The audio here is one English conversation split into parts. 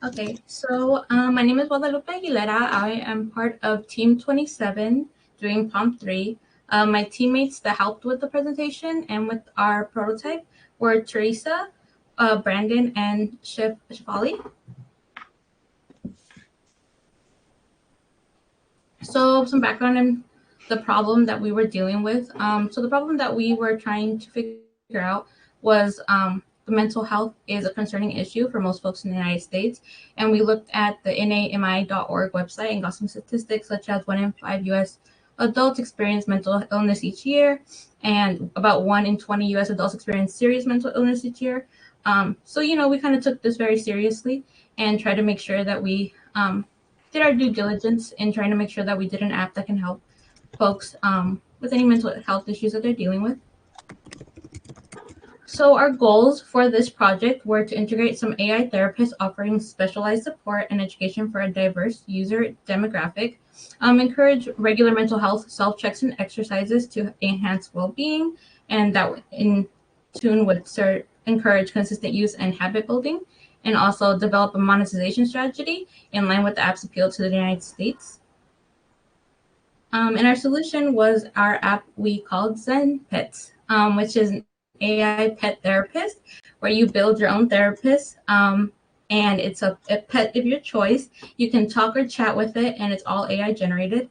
Okay, so my name is Guadalupe Aguilera. I am part of Team 27 doing Prompt 3. My teammates that helped with the presentation and with our prototype were Teresa, Brandon, and Shefali. So some background on the problem that we were dealing with. So the problem that we were trying to figure out was the mental health is a concerning issue for most folks in the United States. And we looked at the NAMI.org website and got some statistics such as 1 in 5 U.S. adults experience mental illness each year, and about 1 in 20 U.S. adults experience serious mental illness each year. So, we kind of took this very seriously and tried to make sure that we did our due diligence in trying to make sure that we did an app that can help folks with any mental health issues that they're dealing with. So our goals for this project were to integrate some AI therapists offering specialized support and education for a diverse user demographic, encourage regular mental health self-checks and exercises to enhance well-being, and that in tune would encourage consistent use and habit building, and also develop a monetization strategy in line with the app's appeal to the United States. And our solution was our app we called Zen Pets, which is an AI pet therapist where you build your own therapist. And it's a pet of your choice. You can talk or chat with it, and it's all AI generated.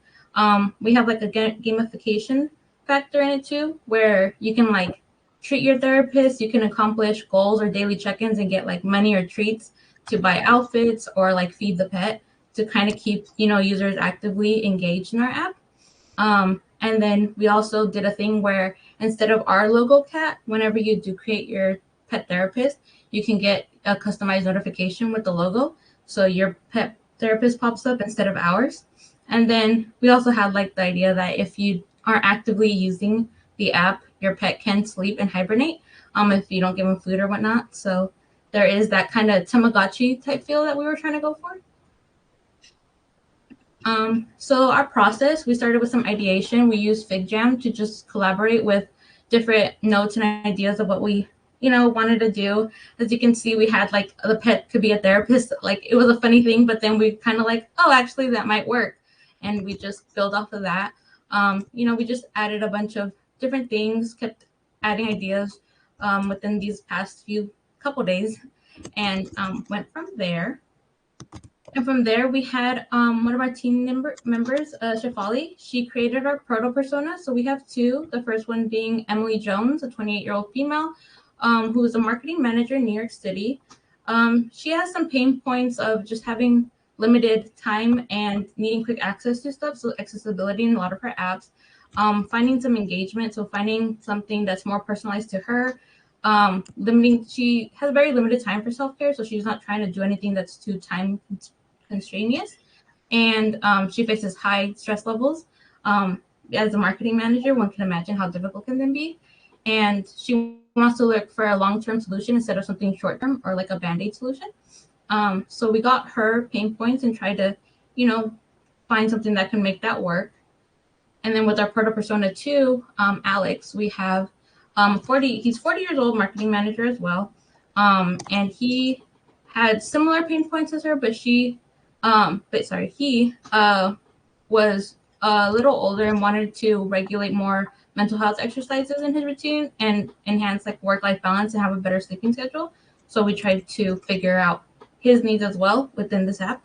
We have like a gamification factor in it too, where you can like treat your therapist. You can accomplish goals or daily check-ins and get like money or treats to buy outfits or like feed the pet to kind of keep users actively engaged in our app. And then we also did a thing where instead of our logo cat, whenever you do create your pet therapist, you can get a customized notification with the logo. So your pet therapist pops up instead of ours. And then we also had like the idea that if you are actively using the app, your pet can sleep and hibernate if you don't give them food or whatnot. So there is that kind of Tamagotchi type feel that we were trying to go for. So our process, we started with some ideation. We used FigJam to just collaborate with different notes and ideas of what we, wanted to do. As you can see, we had like the pet could be a therapist. Like it was a funny thing, but then we kind of like, oh, actually that might work. And we just built off of that. We just added a bunch of different things, kept adding ideas within these past couple days, and went from there. And from there, we had one of our team members, Shefali. She created our proto persona. So we have two. The first one being Emily Jones, a 28-year-old female who is a marketing manager in New York City. She has some pain points of just having limited time and needing quick access to stuff. So accessibility in a lot of her apps. Finding some engagement. So finding something that's more personalized to her. She has very limited time for self-care. So she's not trying to do anything that's too time constrainous, and she faces high stress levels. As a marketing manager, one can imagine how difficult can then be, and she wants to look for a long-term solution instead of something short-term or like a band-aid solution. So we got her pain points and tried to, find something that can make that work. And then with our proto persona 2, Alex, we have he's 40 years old, marketing manager as well, and he had similar pain points as her, but he was a little older and wanted to regulate more mental health exercises in his routine and enhance like work-life balance and have a better sleeping schedule. So we tried to figure out his needs as well within this app.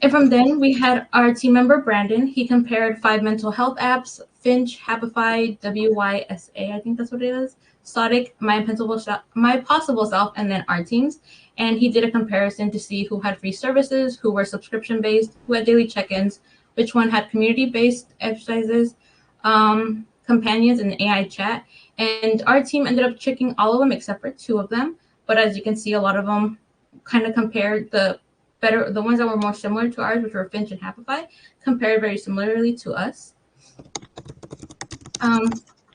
And from then we had our team member Brandon. He compared 5 mental health apps: Finch, Happify, WYSA, I think that's what it is, Sodic, My Possible Self, and then our teams. And he did a comparison to see who had free services, who were subscription-based, who had daily check-ins, which one had community-based exercises, companions, and AI chat. And our team ended up checking all of them except for 2 of them. But as you can see, a lot of them kind of compared the ones that were more similar to ours, which were Finch and Happify, compared very similarly to us.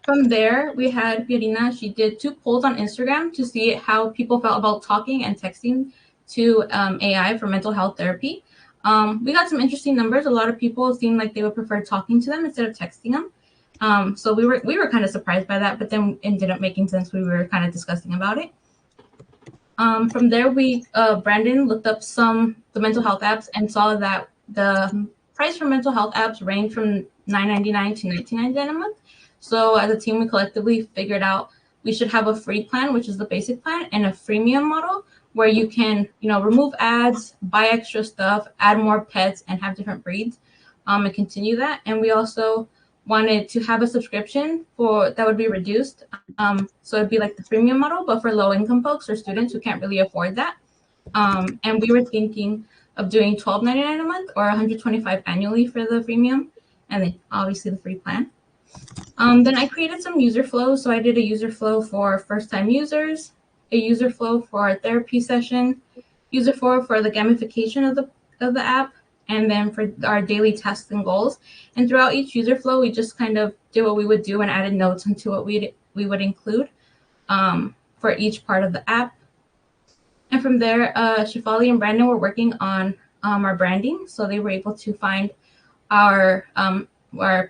From there, we had Pierina. She did 2 polls on Instagram to see how people felt about talking and texting to AI for mental health therapy. We got some interesting numbers. A lot of people seemed like they would prefer talking to them instead of texting them. So we were kind of surprised by that, but then it ended up making sense. We were kind of discussing about it. From there, Brandon looked up the mental health apps and saw that the price for mental health apps range from $9.99 to $19.99 a month. So as a team, we collectively figured out we should have a free plan, which is the basic plan, and a freemium model where you can, remove ads, buy extra stuff, add more pets, and have different breeds, and continue that. And we also wanted to have a subscription that would be reduced. So it'd be like the freemium model, but for low income folks or students who can't really afford that. And we were thinking of doing $12.99 a month or $125 annually for the freemium, and then obviously the free plan. Then I created some user flows. So I did a user flow for first-time users, a user flow for our therapy session, user flow for the gamification of the app, and then for our daily tasks and goals. And throughout each user flow, we just kind of did what we would do and added notes into what we would include for each part of the app. And from there, Shefali and Brandon were working on our branding. So they were able to find our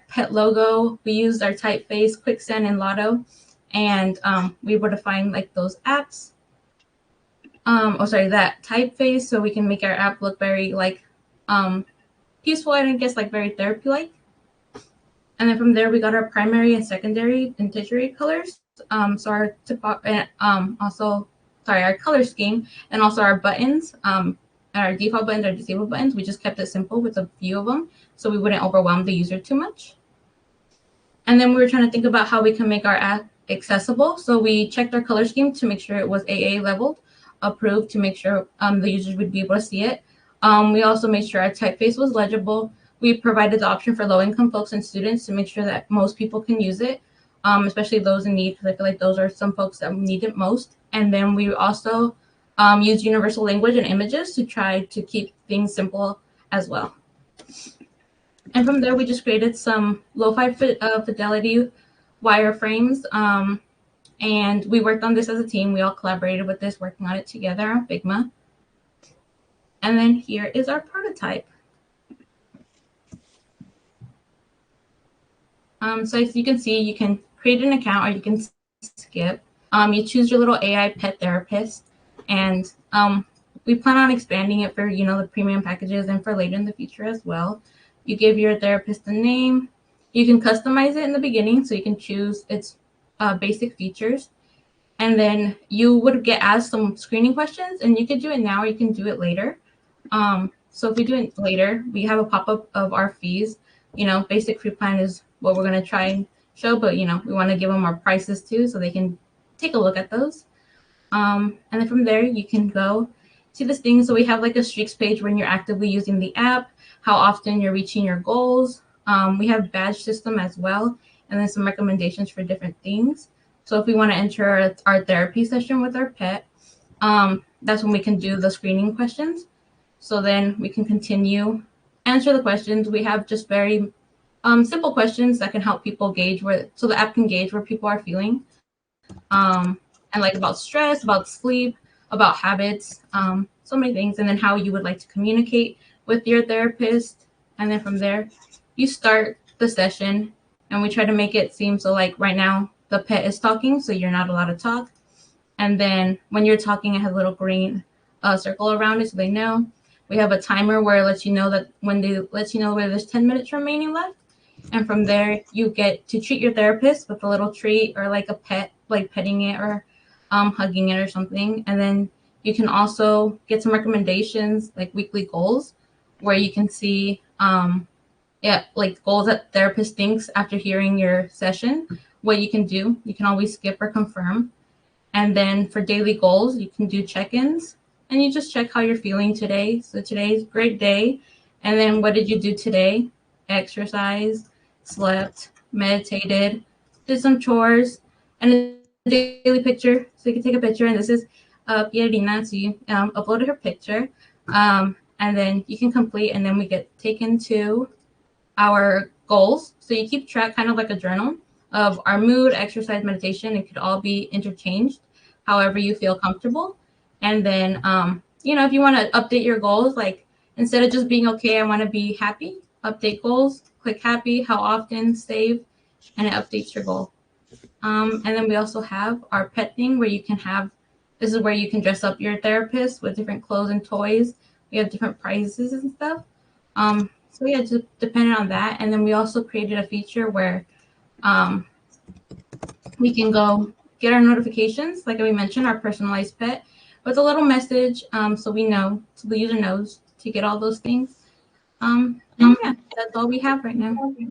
pet logo. We used our typeface, Quicksand, and Lotto. And we were able to find like those apps. That typeface, so we can make our app look very like peaceful and I guess like very therapy-like. And then from there, we got our primary and secondary and tertiary colors. So our our color scheme, and also our buttons, our default buttons, our disabled buttons. We just kept it simple with a few of them, so we wouldn't overwhelm the user too much. And then we were trying to think about how we can make our app accessible. So we checked our color scheme to make sure it was AA leveled, approved to make sure the users would be able to see it. We also made sure our typeface was legible. We provided the option for low-income folks and students to make sure that most people can use it, especially those in need, because I feel like those are some folks that need it most. And then we also used universal language and images to try to keep things simple as well. And from there, we just created some lo-fi fidelity wireframes. And we worked on this as a team. We all collaborated with this, working on it together on Figma. And then here is our prototype. So as you can see, you can create an account or you can skip. You choose your little AI pet therapist, and we plan on expanding it for the premium packages and for later in the future as well. You give your therapist a name. You can customize it in the beginning, so you can choose its basic features. And then you would get asked some screening questions, and you could do it now or you can do it later. So if we do it later, we have a pop-up of our fees. Basic free plan is what we're going to try and show, but we want to give them our prices too, so they can take a look at those. And then from there, you can go to this thing. So we have like a streaks page when you're actively using the app, how often you're reaching your goals. We have badge system as well, and then some recommendations for different things. So if we want to enter our therapy session with our pet, that's when we can do the screening questions. So then we can continue, answer the questions. We have just very simple questions that can help people gauge so the app can gauge where people are feeling. And like about stress, about sleep, about habits, so many things. And then how you would like to communicate with your therapist. And then from there, you start the session, and we try to make it seem so like right now the pet is talking, so you're not allowed to talk. And then when you're talking, it has a little green circle around it so they know. We have a timer where it lets you know where there's 10 minutes remaining left. And from there, you get to treat your therapist with a little treat or like a pet, like petting it or hugging it or something. And then you can also get some recommendations, like weekly goals, where you can see like goals that therapist thinks after hearing your session, what you can do. You can always skip or confirm. And then for daily goals, you can do check-ins, and you just check how you're feeling today. So today's a great day. And then what did you do today? Exercise, slept, meditated, did some chores, and a daily picture. So you can take a picture, and this is Pierina. So you uploaded her picture, and then you can complete, and then we get taken to our goals. So you keep track, kind of like a journal, of our mood, exercise, meditation. It could all be interchanged however you feel comfortable. And then, if you want to update your goals, like instead of just being okay, I want to be happy, update goals, click happy, how often, save, and it updates your goal. And then we also have our pet thing where you can have this is where you can dress up your therapist with different clothes and toys. We have different prices and stuff. So yeah, just depending on that. And then we also created a feature where we can go get our notifications, like we mentioned, our personalized pet, with a little message, so we know, so the user knows to get all those things. And yeah, that's all we have right now.